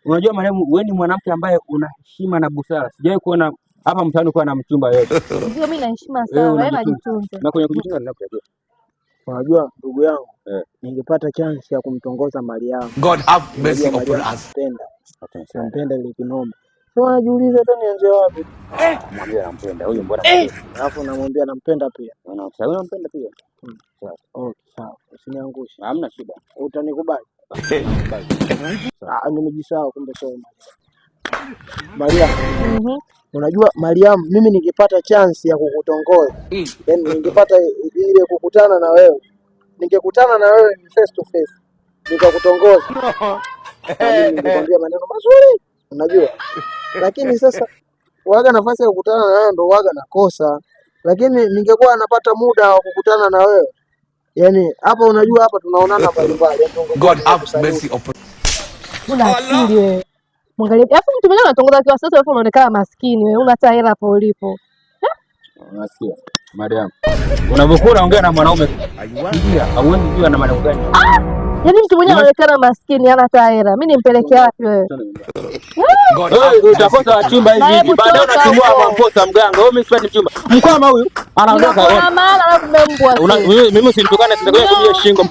Unajua marehemu, wewe ni mwanamke ambaye una heshima na busara. Sijawahi kuona hapa mtaani kuwa na mchumba yote. Ndio mimi na heshima sana, wewe unajitunza. Na kwenye kujitunza ninakutajia. Unajua ndugu yangu, ningepata chance ya kumtongoza Mariam. God have mercy upon us. Nampenda ile kinoma. Sio unajiuliza hata nianze wapi? Mwambie nampenda. Huyu mbona Alafu namwambia nampenda pia. Unaona, nampenda pia. Oh, sawa. Usiniangushe. Hamna shida. Utanikubali? Nimejisahau kumbe sio Mariam. Unajua Mariam, mimi ningepata chance ya kukutongoza. Yaani ningepata ile kukutana na wewe. Ningekutana na wewe face to face. Nikakutongoza. Ningekwambia maneno mazuri. Unajua? Lakini sasa waga nafasi ya kukutana na wewe ndo waga nakosa. Lakini ningekuwa napata muda wa kukutana na wewe. Yaani hapa unajua hapa tunaonana mbalimbali. God have mercy upon us. Una akili wewe. Mwangalie. Alafu mtu mwenyewe anatongoza kwa sasa alafu unaonekana maskini wewe. Una hata hela hapo ulipo. Unasikia? Mariam. Unapokuwa unaongea na mwanaume. Hauwezi kujua na maneno gani. Yaani mtu mwenyewe anaonekana maskini hana hata hela. Mimi nimpelekea wapi wewe? Utakosa wachumba hivi. Baadaye unachumua mamposa mganga. Wewe mimi sipendi mchumba. Mkwama huyu anaondoka. Kuna maana na kumbe mbwa. Mimi usinitukane, sitakuja kumjia shingo.